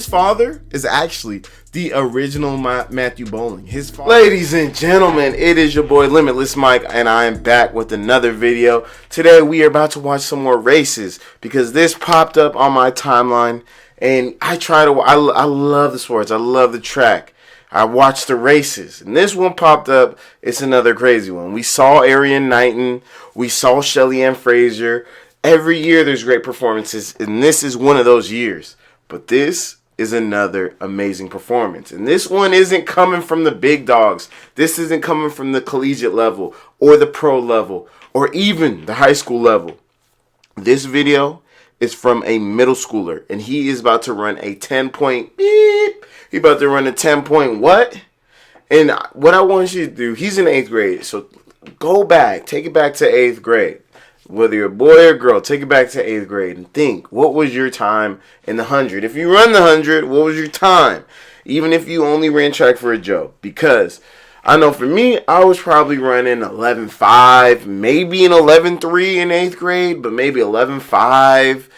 father is actually the original Matthew Bowling. His father. Ladies and gentlemen, it is your boy Limitless Mike, and I am back with another video. Today we are about to watch some more races because this popped up on my timeline, and I love the sports. I love the track. I watched the races, and this one popped up. It's another crazy one. We saw Arian Knighton. We saw Shelly Ann Fraser. Every year there's great performances, and this is one of those years. But this is another amazing performance. And this one isn't coming from the big dogs. This isn't coming from the collegiate level or the pro level or even the high school level. This video is from a middle schooler, and he is about to run a 10-point beep. He's about to run a 10-point what? And what I want you to do, he's in 8th grade, so go back. Take it back to 8th grade. Whether you're a boy or girl, take it back to 8th grade and think, what was your time in the 100? If you run the 100, what was your time? Even if you only ran track for a joke. Because I know for me, I was probably running 11.5, maybe an 11.3 in 8th grade, but maybe 11.5.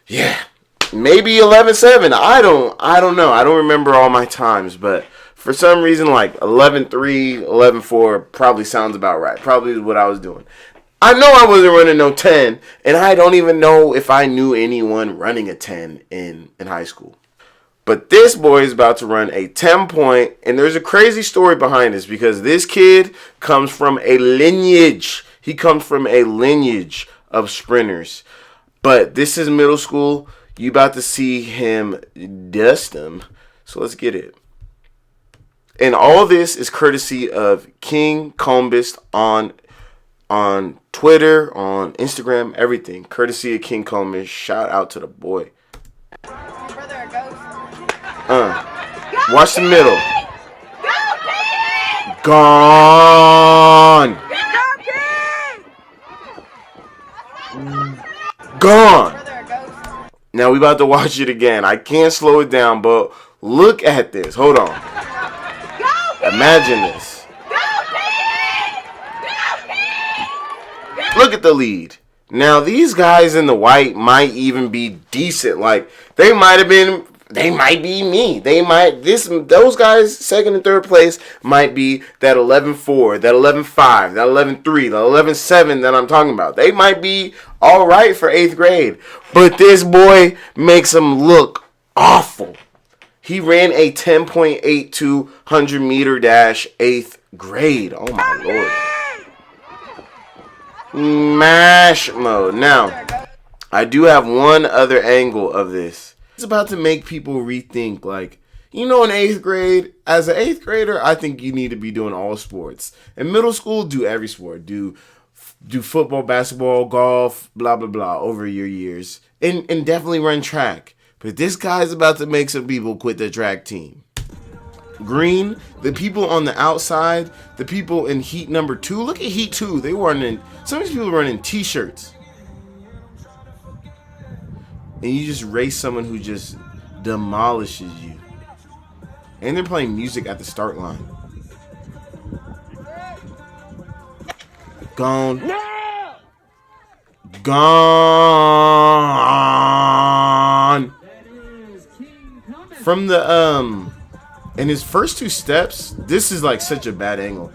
Yeah, maybe 11.7. I don't know. I don't remember all my times, but for some reason, like 11.3, 11.4 probably sounds about right. Probably is what I was doing. I know I wasn't running no 10, and I don't even know if I knew anyone running a 10 in high school. But this boy is about to run a 10-point, and there's a crazy story behind this because this kid comes from a lineage. He comes from a lineage of sprinters. But this is middle school. You about to see him dust them. So let's get it. And all this is courtesy of King Combest on Twitter, on Instagram, everything. Courtesy of King Combest. Shout out to the boy. Watch the middle. Gone. Gone. Now we about to watch it again. I can't slow it down, but look at this. Hold on. Imagine this. Look at the lead. Now, these guys in the white might even be decent. Like, they might be me. Those guys, second and third place, might be that 11.4, that 11.5, that 11.3, that 11.7 that I'm talking about. They might be all right for 8th grade. But this boy makes them look awful. He ran a 10.82 100-meter dash 8th grade. Oh, my Lord. Mash mode. Now, I do have one other angle of this. It's about to make people rethink, like, you know, in 8th grade, as an 8th grader, I think you need to be doing all sports. In middle school, do every sport. Do football, basketball, golf, blah, blah, blah, over your years. And definitely run track. But this guy's about to make some people quit the track team. Green, the people on the outside, the people in heat number 2. Look at heat 2. They were running, some of these people running t-shirts. And you just race someone who just demolishes you. And they're playing music at the start line. Gone. Gone. From the in his first 2 steps, this is like such a bad angle.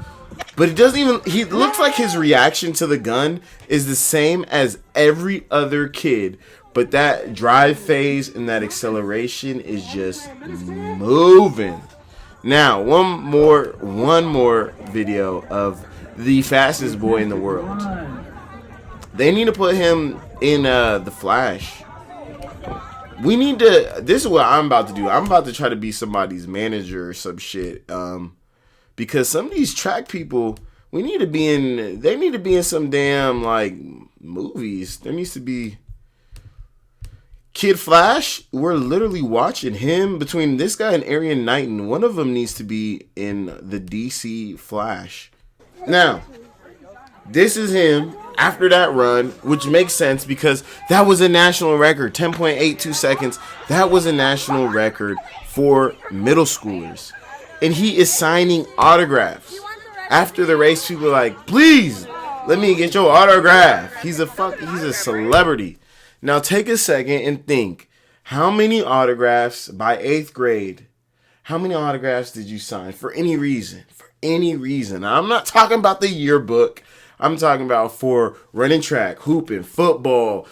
But it doesn't even, he looks like his reaction to the gun is the same as every other kid. But that drive phase and that acceleration is just moving. Now, one more video of the fastest boy in the world. They need to put him in the Flash. We need to, this is what I'm about to do. I'm about to try to be somebody's manager or some shit. Because some of these track people, they need to be in some damn, like, movies. There needs to be Kid Flash. We're literally watching him between this guy and Arian Knighton. One of them needs to be in the DC Flash. Now, this is him after that run, which makes sense because that was a national record, 10.82 seconds. That was a national record for middle schoolers. And he is signing autographs. After the race, people are like, please, let me get your autograph. He's a celebrity. Now take a second and think. How many autographs by 8th grade? How many autographs did you sign for any reason? For any reason. I'm not talking about the yearbook. I'm talking about for running track, hooping, football,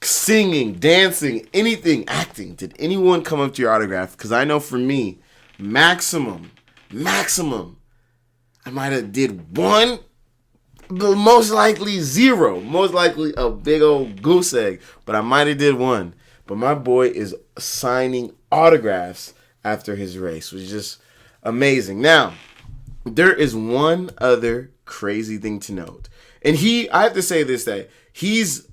singing, dancing, anything, acting. Did anyone come up to your autograph? Because I know for me, maximum, I might have did one, but most likely zero. Most likely a big old goose egg. But I might have did one. But my boy is signing autographs after his race, which is just amazing. Now, there is one other crazy thing to note. And I have to say this, that he's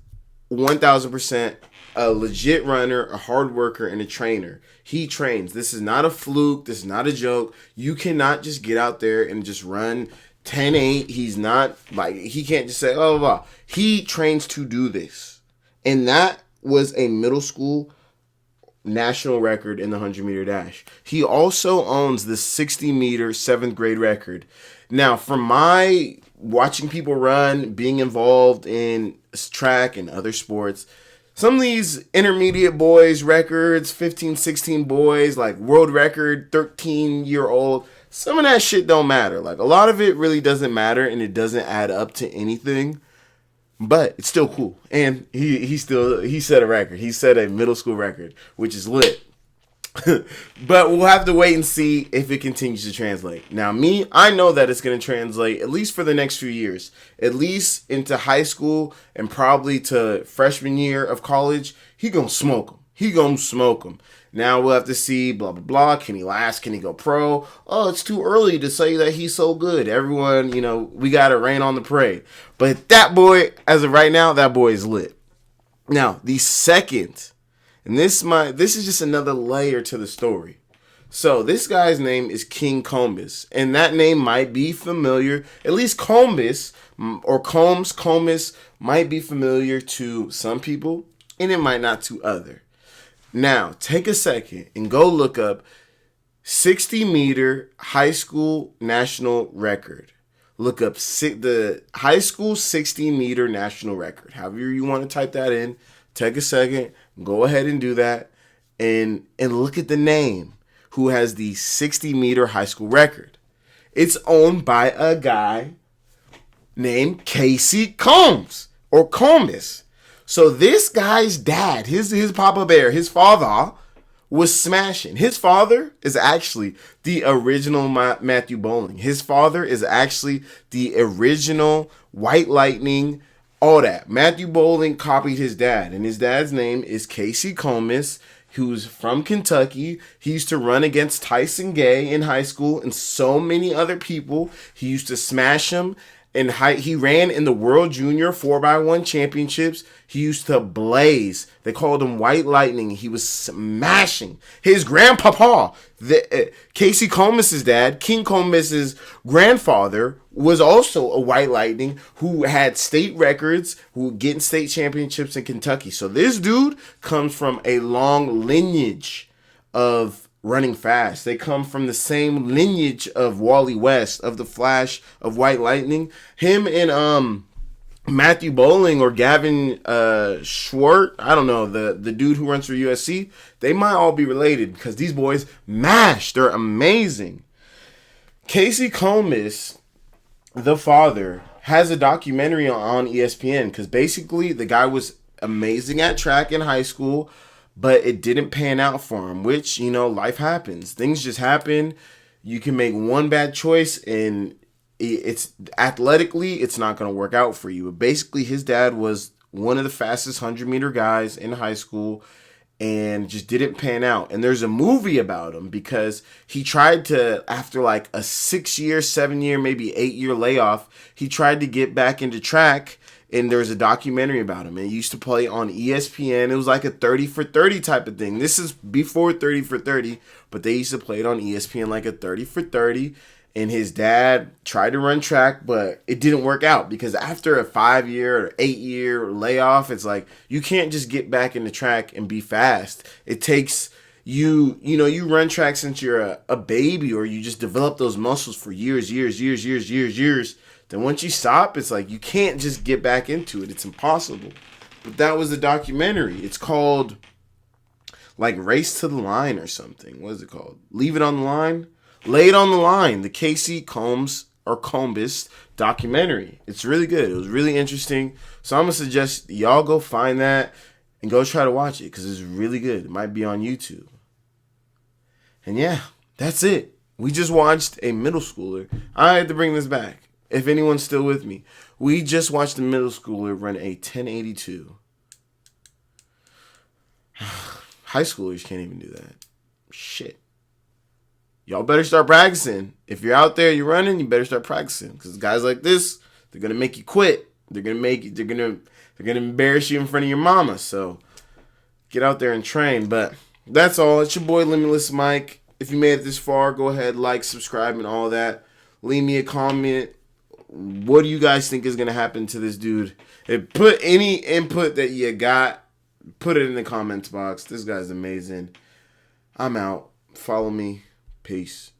1,000% a legit runner, a hard worker, and a trainer. He trains. This is not a fluke. This is not a joke. You cannot just get out there and just run 10-8. He's not like, he can't just say, oh, blah. He trains to do this. And that was a middle school national record in the 100-meter dash. He also owns the 60-meter 7th grade record. Now, from my watching people run, being involved in track and other sports, some of these intermediate boys records, 15, 16 boys, like world record, 13-year-old, some of that shit don't matter. Like, a lot of it really doesn't matter, and it doesn't add up to anything. But it's still cool. And he set a record. He set a middle school record, which is lit. But we'll have to wait and see if it continues to translate. Now, I know that it's going to translate at least for the next few years. At least into high school and probably to freshman year of college. He going to smoke them. Now we'll have to see, blah, blah, blah. Can he last? Can he go pro? Oh, it's too early to say that he's so good. Everyone, we got to rain on the parade. But that boy, as of right now, that boy is lit. Now, the second, and this is just another layer to the story. So this guy's name is King Combest, and that name might be familiar. At least Combest or Combest might be familiar to some people, and it might not to others. Now, take a second and go look up 60-meter high school national record. Look up the high school 60-meter national record. However you want to type that in, take a second, go ahead and do that, and look at the name who has the 60-meter high school record. It's owned by a guy named Casey Combs or Combest. So this guy's dad, his Papa Bear, his father, was smashing. His father is actually the original Matthew Bowling. His father is actually the original White Lightning, all that. Matthew Bowling copied his dad, and his dad's name is Casey Combest, who's from Kentucky. He used to run against Tyson Gay in high school and so many other people. He used to smash them. He ran in the World Junior 4x1 championships. He used to blaze. They called him White Lightning. He was smashing. His grandpapa, Casey Combest's dad, King Combest's grandfather, was also a White Lightning who had state records, who would get in state championships in Kentucky. So this dude comes from a long lineage of running fast. They come from the same lineage of Wally West, of the Flash, of White Lightning. Him and Matthew Bowling or Gavin Schwartz, I don't know, the dude who runs for USC, they might all be related because these boys mash. They're amazing. Casey Combest, the father, has a documentary on ESPN because basically the guy was amazing at track in high school, but it didn't pan out for him, which, life happens. Things just happen. You can make one bad choice and it's athletically, it's not going to work out for you. But basically, his dad was one of the fastest 100-meter guys in high school and just didn't pan out. And there's a movie about him because he tried to, after like a 6-year, 7-year, maybe 8-year layoff, he tried to get back into track. And there's a documentary about him. And he used to play on ESPN. It was like a 30 for 30 type of thing. This is before 30 for 30, but they used to play it on ESPN like a 30 for 30. And his dad tried to run track, but it didn't work out because after a 5-year or 8-year layoff, it's like you can't just get back into track and be fast. It takes you run track since you're a baby, or you just develop those muscles for years. Then once you stop, it's like you can't just get back into it. It's impossible. But that was the documentary. It's called like Race to the Line or something. What is it called? Leave It on the Line? Lay It on the Line. The Combest documentary. It's really good. It was really interesting. So I'm going to suggest y'all go find that and go try to watch it because it's really good. It might be on YouTube. And yeah, that's it. We just watched a middle schooler. I had to bring this back. If anyone's still with me. We just watched a middle schooler run a 1082. High schoolers can't even do that. Shit. Y'all better start practicing. If you're out there, you're running, you better start practicing. Because guys like this, they're gonna make you quit. They're gonna embarrass you in front of your mama. So get out there and train. But that's all. It's your boy Limitless Mike. If you made it this far, go ahead, like, subscribe, and all that. Leave me a comment. What do you guys think is gonna happen to this dude? Put any input that you got. Put it in the comments box. This guy's amazing. I'm out. Follow me. Peace.